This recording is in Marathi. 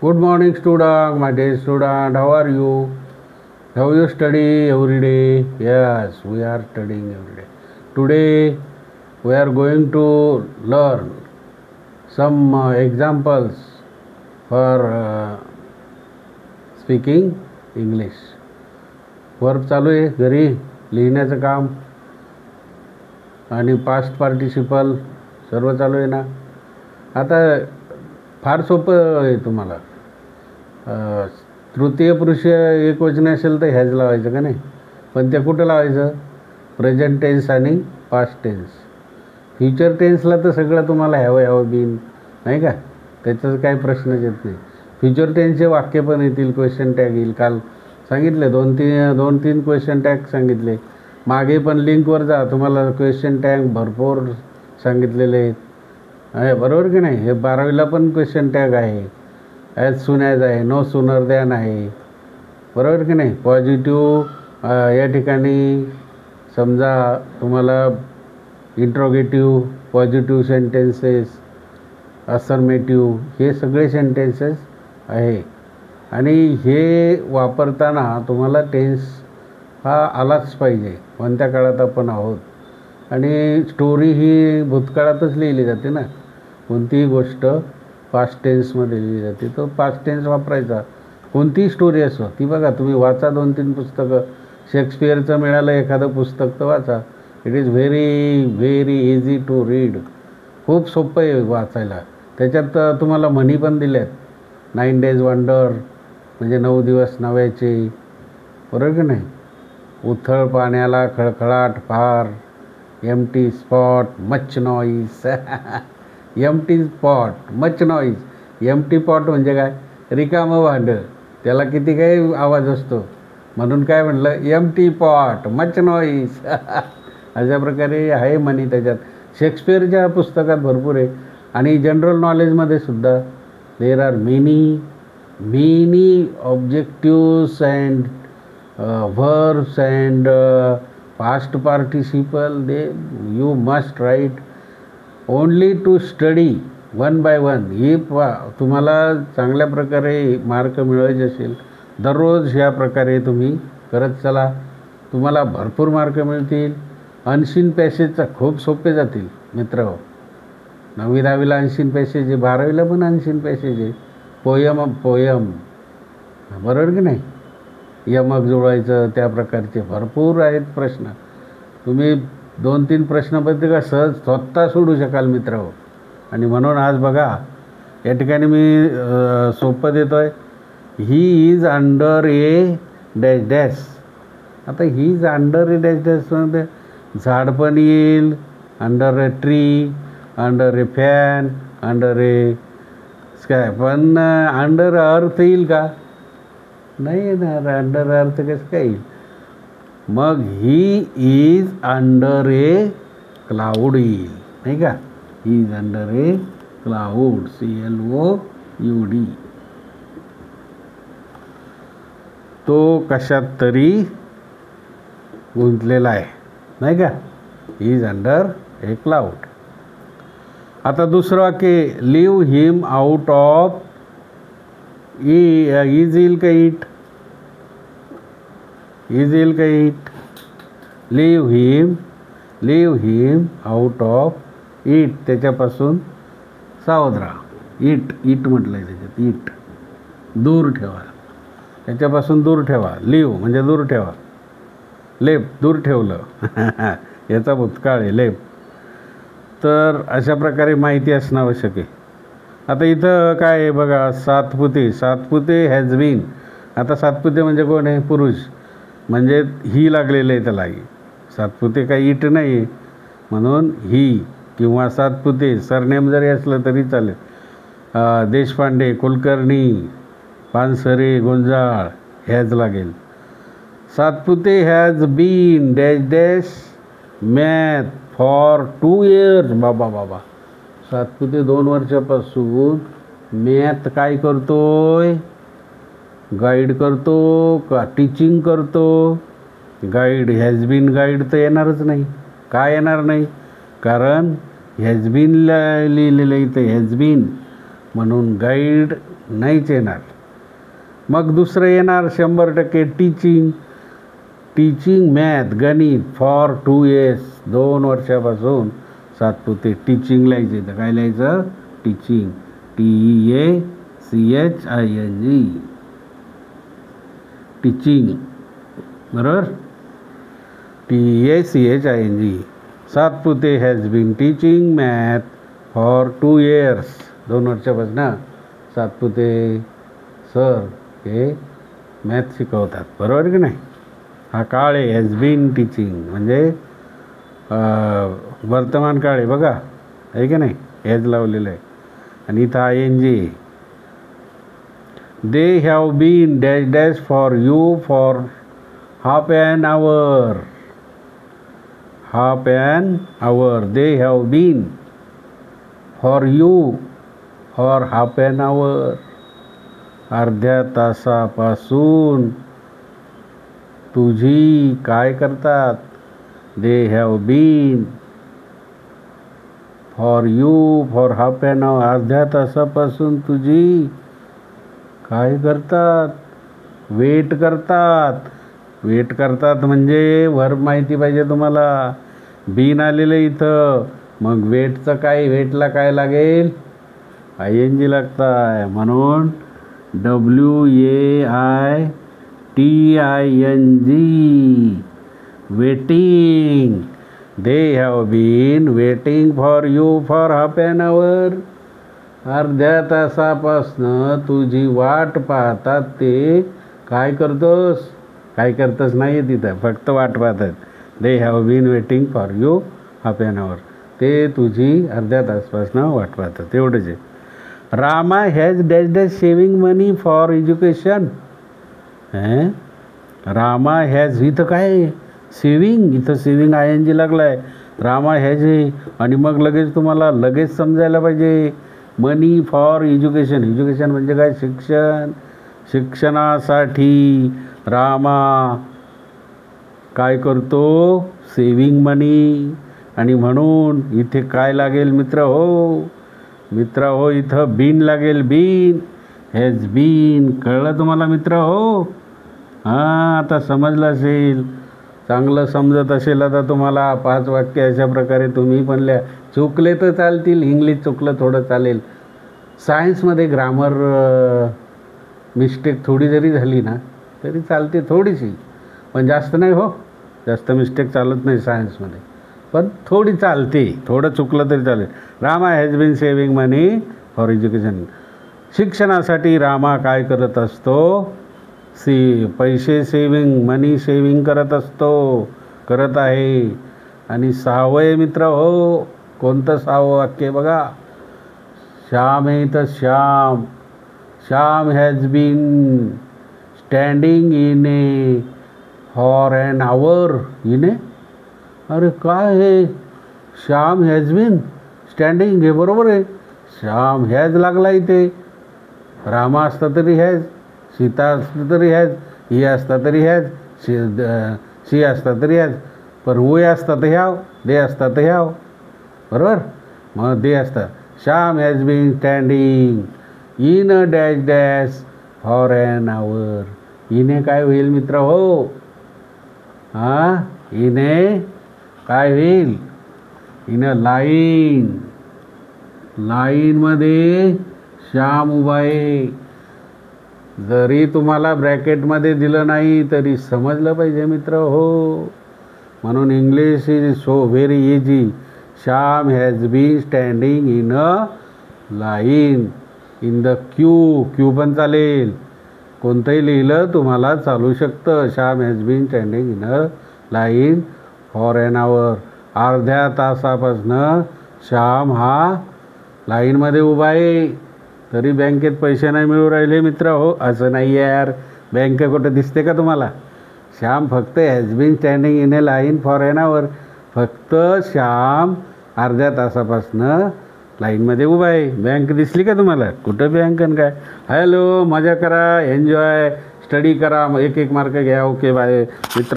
Good morning, student. My dear student, how are you? How you study every day? Yes, we are studying every day. Today, we are going to learn some examples for speaking English. Verb चालू आहे घरी लिहिण्याचं काम आणि पास्ट पार्टिसिपल सर्व चालू आहे ना. आता फार सोपं आहे तुम्हाला. तृतीय पुरुष एकवचन असेल तर ह्याच लावायचं का नाही, पण ते कुठं लावायचं? प्रेझेंट टेन्स आणि पास्ट टेन्स. फ्युचर टेन्सला तर सगळं तुम्हाला हॅवं बीन नाही का, त्याचाच काही प्रश्नच येत नाही. फ्युचर टेन्सचे वाक्य पण येतील, क्वेश्चन टॅग येईल. काल सांगितले दोन तीन क्वेश्चन टॅग सांगितले. मागे पण लिंकवर जा, तुम्हाला क्वेश्चन टॅग भरपूर सांगितलेले आहेत. बरोबर की नाही? हे 12वीला पण क्वेश्चन टॅग आहे. ॲज सून ॲज आहे, नो सूनर दॅन आहे. बरोबर की नाही? पॉझिटिव्ह या ठिकाणी समजा तुम्हाला इंट्रोगेटिव्ह, पॉझिटिव्ह सेंटेन्सेस, असर्मेटिव्ह, हे सगळे सेंटेन्सेस आहे. आणि हे वापरताना तुम्हाला टेन्स हा आलाच पाहिजे. कोणत्या काळात आपण आहोत. आणि स्टोरी ही भूतकाळातच लिहिली जाते ना. कोणतीही गोष्ट पास्ट टेन्समध्ये लिहिली जाते, तर पास्ट टेन्स वापरायचा. कोणतीही स्टोरी असो ती बघा, तुम्ही वाचा 2-3 पुस्तकं. शेक्सपिअरचं मिळालं एखादं पुस्तक तर वाचा. It is very very easy to read. खूप सोपं आहे वाचायला. त्याच्यात तुम्हाला म्हणी पण दिल्यात. 9 days वंडर म्हणजे 9 दिवस नव्याचे. बरोबर की नाही? उथळ पाण्याला खळखळाट फार. Empty spot much noise. Empty spot much noise. Empty pot म्हणजे काय? रिकामं भांडं, त्याला किती काही आवाज असतो. म्हणून काय म्हटलं? Empty pot much noise. अशा प्रकारे आहे म्हणी त्याच्यात. शेक्सपिअरच्या पुस्तकात भरपूर आहे. आणि जनरल नॉलेजमध्ये सुद्धा there are many objectives and verbs and past participle. You must write only to study one by one. ही तुम्हाला चांगल्या प्रकारे मार्क मिळवायचे असेल, दररोज ह्या प्रकारे तुम्ही करत चला, तुम्हाला भरपूर मार्क मिळतील. अनसीन पॅसेजचा खूप सोपे जातील मित्र. 9वी-10वीला अनसीन पॅसेज आहे, 12वीला पण अनसीन पॅसेज आहे. पोयम बरोबर की नाही? यमक जुळवायचं, त्या प्रकारचे भरपूर आहेत प्रश्न. तुम्ही 2-3 प्रश्नपत्रिका सहज स्वतः सोडू शकाल मित्र. आणि म्हणून आज बघा या ठिकाणी मी सोपं देतो आहे. He is under a dash dash. आता he is under a dash डॅशमध्ये झाड पण येईल, under a tree, under a fan, under a sky. पण अंडर अर्थ येईल का? नाही येणार. अंडर अर्थ कसं काय येईल? मग he is under a cloud येईल, नाही का? He is under a cloud. CLOUD. तो कशात तरी गुंतलेला आहे, नाही का? He is under a cloud. आता दुसरं वाक्य, leave him out of. Is येईल का इट? इज येईल का it? Leave him out of it. त्याच्यापासून सावध राहा. इट म्हटलं आहे त्याच्यात. इट दूर ठेवा, त्याच्यापासून दूर ठेवा. लिव्ह म्हणजे दूर ठेवा. लेफ्ट दूर ठेवलं. याचा भूतकाळ आहे लेफ्ट. तर अशा प्रकारे माहिती असणं आवश्यक आहे. आता इथं काय आहे बघा, सातपुते हॅज बीन. आता सातपुते म्हणजे कोण आहे? पुरुष. म्हणजे ही लागलेलं आहे त्याला. सातपुते काही इट नाही आहे, म्हणून ही किंवा सातपुते. सरनेम जरी असलं तरी चालेल. देशपांडे, कुलकर्णी, पानसरे, गुंजाळ हॅज लागेल. Satpute has been dash dash math for 2 years. बाबा सातपुते 2 वर्षापासून मॅथ काय करतोय? गाईड करतो का टीचिंग करतो? गाईड. हॅज बीन गाईड तर येणारच नाही. का येणार नाही? कारण हॅज बीन लिहिलेलं इथं हॅज बीन, म्हणून गाईड नाहीच येणार. मग दुसरं येणार 100% टीचिंग मॅथ गणित फॉर 2 years 2 वर्षापासून सातपुते टीचिंग लिहायचं. तर काय लिहायचं? टीचिंग TEACHING टीचिंग, बरोबर. TEACHING. Satpute has been teaching math for 2 years 2 वर्षापासून सातपुते सर हे मॅथ शिकवतात, बरोबर की नाही. हा काळ आहे. हॅज बीन टीचिंग म्हणजे वर्तमान काळ आहे बघा, आहे की नाही. हॅज लावलेलं आहे आणि इथं ING. They have been dash dash for you for half an hour. They have been for you for half an hour. अर्ध्या तासापासून तुझी काय करतात? They have been for you for half an hour. अर्ध्या तासापासून तुझी काय करतात? वेट करतात म्हणजे वर्ब माहिती पाहिजे तुम्हाला. बीन आलेलं इथं, मग वेटचं काय? वेटला काय लागेल? ING लागताय. म्हणून WAITING waiting. They have been waiting for you for half an hour. अर्ध्या तासापासनं तुझी वाट पाहतात ते. काय करतोस? काय करतोस नाही तिथं, फक्त वाट पाहतात. They have been waiting for you half an hour. ते तुझी अर्ध्या तासापासनं वाट पाहतात, एवढंच आहे. Rama has dash dash saving money for education. Rama has, इथं काय सेविंग, इथं सेविंग ING लागला आहे. रामा हॅज आहे आणि मग लगेच तुम्हाला लगेच समजायला पाहिजे मनी फॉर एज्युकेशन. एज्युकेशन म्हणजे काय? शिक्षण. शिक्षणासाठी रामा काय करतो? सेविंग मनी. आणि म्हणून इथे काय लागेल मित्र हो? इथं बीन लागेल. Been has been. कळलं तुम्हाला मित्र हो? हां, आता समजलं असेल, चांगलं समजत असेल आता तुम्हाला. 5 वाक्य अशा प्रकारे तुम्ही पण लिहा. चुकले तर चालतील, इंग्लिश चुकलं थोडं चालेल. सायन्समध्ये ग्रामर मिस्टेक थोडी जरी झाली ना तरी चालते, थोडीशी, पण जास्त नाही हो. जास्त मिस्टेक चालत नाही सायन्समध्ये, पण थोडी चालते. थोडं चुकलं तरी चालेल. Rama has been saving money for education. शिक्षणासाठी रामा काय करत असतो? पैसे सेविंग, मनी सेविंग करत आहे. आणि 6वं मित्र हो, कोणतं 6वं वाक्य बघा? श्याम आहे तर Shyam has been standing in a for an hour. अरे काय हे? श्याम हॅज बीन स्टँडिंग, हे बरोबर आहे. श्याम हॅज लागला इथे. रामा असता तरी हॅज, सीता असतं तरी हॅज, ही असता तरी हॅज, शी असता तरी हॅज, पण वे असता तर ह्याव, दे असता तर ह्याव, बरोबर. मग दे असतात. Shyam has been standing in a dash dash for an hour. इने काय होईल मित्र हो? इने काय होईल? In a line. लाईनमध्ये श्याम उभा आहे. जरी तुम्हाला ब्रॅकेटमध्ये दिलं नाही तरी समजलं पाहिजे मित्र हो. म्हणून English is so very easy. Shyam has been standing in a line. In the queue पण चालेल, कोणतंही लिहिलं तुम्हाला चालू शकतं. Shyam has been standing in a line for an hour. अर्ध्या तासापासनं श्याम हा लाईनमध्ये उभा आहे. तरी बँकेत पैसे नाही मिळू राहिले मित्र हो. असं नाही यार, बँक कुठं दिसते का तुम्हाला? श्याम फक्त has been standing in a line for an hour. फक्त श्याम अर्ध्या तासापासनं लाईनमध्ये उभा आहे. बँक दिसली का तुम्हाला? कुठं बँक आणि काय? हॅलो, मजा करा, एन्जॉय, स्टडी करा, 1-1 मार्क घ्या. ओके, बाय मित्र.